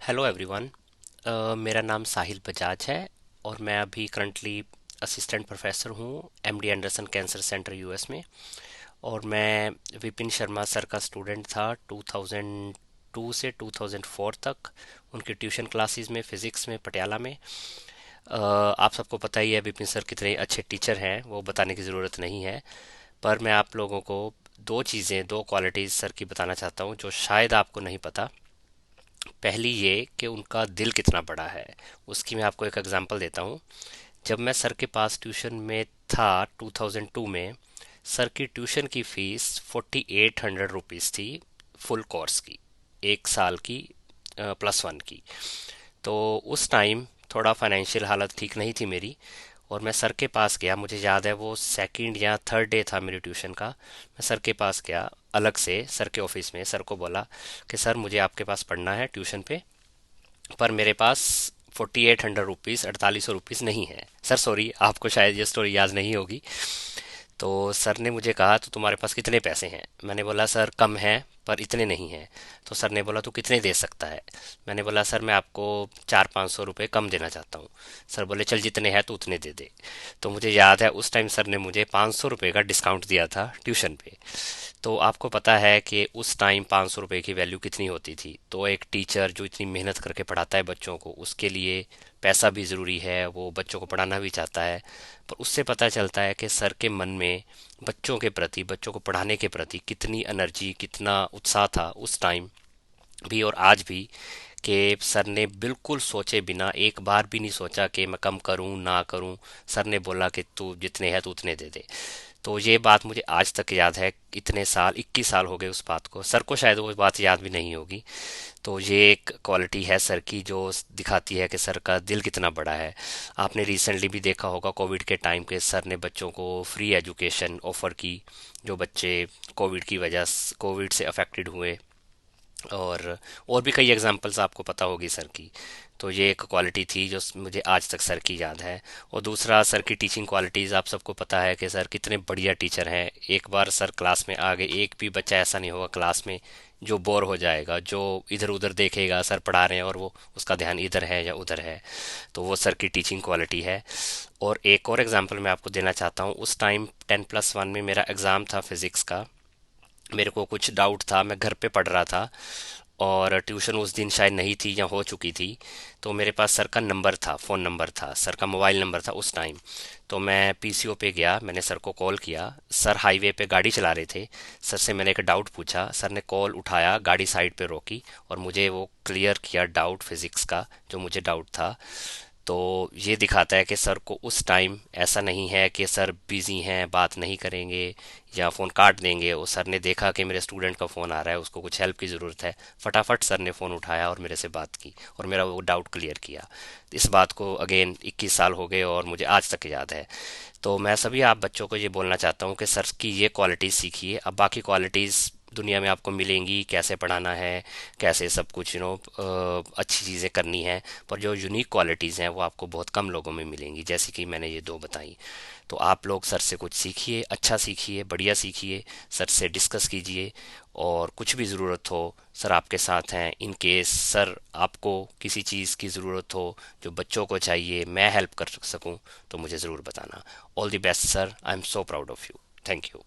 Hello everyone. मेरा नाम साहिल बजाज है और मैं अभी करंटली असिस्टेंट प्रोफेसर हूँ MD Anderson cancer centre US में। और मैं विपिन शर्मा सर का स्टूडेंट था 2002 से 2004 तक उनकी ट्यूशन क्लासेस में फिज़िक्स में पटियाला में। आप सबको पता ही है विपिन सर कितने अच्छे टीचर हैं, वो बताने की ज़रूरत नहीं है। पर मैं आप लोगों को दो क्वालिटीज़ सर की बताना चाहता हूँ जो शायद आपको नहीं पता। पहली ये कि उनका दिल कितना बड़ा है। उसकी मैं आपको एक एग्जांपल देता हूँ। जब मैं सर के पास ट्यूशन में था 2002 में, सर की ट्यूशन की फीस 4800 रुपीज़ थी, फुल कोर्स की, एक साल की, +1 की। तो उस टाइम थोड़ा फाइनेंशियल हालत ठीक नहीं थी मेरी, और मैं सर के पास गया। मुझे याद है वो सेकंड या थर्ड डे था मेरी ट्यूशन का। मैं सर के पास गया, अलग से सर के ऑफिस में सर को बोला कि सर मुझे आपके पास पढ़ना है ट्यूशन पे, पर मेरे पास 4800 रुपीज़, 4800 रुपीज़ नहीं है। सर सॉरी, आपको शायद ये स्टोरी याद नहीं होगी। तो सर ने मुझे कहा तो तुम्हारे पास कितने पैसे हैं? मैंने बोला सर कम है पर इतने नहीं हैं। तो सर ने बोला तू कितने दे सकता है? मैंने बोला सर मैं आपको 400-500 रुपये कम देना चाहता हूँ। सर बोले चल जितने हैं तो उतने दे दे। तो मुझे याद है उस टाइम सर ने मुझे 500 रुपये का डिस्काउंट दिया था ट्यूशन पे। तो आपको पता है कि उस टाइम 500 रुपये की वैल्यू कितनी होती थी। तो एक टीचर जो इतनी मेहनत करके पढ़ाता है बच्चों को, उसके लिए पैसा भी ज़रूरी है, वो बच्चों को पढ़ाना भी चाहता है। पर उससे पता चलता है कि सर के मन में बच्चों के प्रति, बच्चों को पढ़ाने के प्रति कितनी एनर्जी, कितना उत्साह था उस टाइम भी और आज भी। कि सर ने बिल्कुल सोचे बिना, एक बार भी नहीं सोचा कि मैं कम करूं ना करूं। सर ने बोला कि तू जितने हैं तो उतने दे दे। तो ये बात मुझे आज तक याद है। इतने साल, 21 साल हो गए उस बात को, सर को शायद वो बात याद भी नहीं होगी। तो ये एक क्वालिटी है सर की जो दिखाती है कि सर का दिल कितना बड़ा है। आपने रिसेंटली भी देखा होगा कोविड के टाइम के सर ने बच्चों को फ्री एजुकेशन ऑफर की, जो बच्चे कोविड से अफेक्टेड हुए। और भी कई एग्जांपल्स आपको पता होगी सर की। तो ये एक क्वालिटी थी जो मुझे आज तक सर की याद है। और दूसरा, सर की टीचिंग क्वालिटीज़ आप सबको पता है कि सर कितने बढ़िया टीचर हैं। एक बार सर क्लास में आ गए, एक भी बच्चा ऐसा नहीं होगा क्लास में जो बोर हो जाएगा, जो इधर उधर देखेगा सर पढ़ा रहे हैं और वो उसका ध्यान इधर है या उधर है। तो वो सर की टीचिंग क्वालिटी है। और एक और एग्जांपल मैं आपको देना चाहता हूँ। उस टाइम 10+1 में मेरा एग्ज़ाम था फिज़िक्स का। मेरे को कुछ डाउट था, मैं घर पे पढ़ रहा था और ट्यूशन उस दिन शायद नहीं थी या हो चुकी थी। तो मेरे पास सर का नंबर था, फ़ोन नंबर था, सर का मोबाइल नंबर था उस टाइम। तो मैं पीसीओ पे गया, मैंने सर को कॉल किया। सर हाईवे पे गाड़ी चला रहे थे। सर से मैंने एक डाउट पूछा, सर ने कॉल उठाया, गाड़ी साइड पे रोकी और मुझे वो क्लियर किया डाउट फिज़िक्स का जो मुझे डाउट था। तो ये दिखाता है कि सर को उस टाइम ऐसा नहीं है कि सर बिजी हैं बात नहीं करेंगे या फ़ोन काट देंगे। वो सर ने देखा कि मेरे स्टूडेंट का फ़ोन आ रहा है, उसको कुछ हेल्प की ज़रूरत है, फटाफट सर ने फ़ोन उठाया और मेरे से बात की और मेरा वो डाउट क्लियर किया। इस बात को अगेन 21 साल हो गए और मुझे आज तक याद है। तो मैं सभी आप बच्चों को ये बोलना चाहता हूँ कि सर की ये क्वालिटीज़ सीखिए। अब बाकी क्वालिटीज़ दुनिया में आपको मिलेंगी, कैसे पढ़ाना है, कैसे सब कुछ अच्छी चीज़ें करनी है। पर जो यूनिक क्वालिटीज़ हैं वो आपको बहुत कम लोगों में मिलेंगी, जैसे कि मैंने ये दो बताई। तो आप लोग सर से कुछ सीखिए, अच्छा सीखिए, बढ़िया सीखिए, सर से डिस्कस कीजिए। और कुछ भी ज़रूरत हो सर आपके साथ हैं। इन केस सर आपको किसी चीज़ की ज़रूरत हो जो बच्चों को चाहिए, मैं हेल्प कर सकूं, तो मुझे ज़रूर बताना। All the best sir, I am so proud of you. Thank you.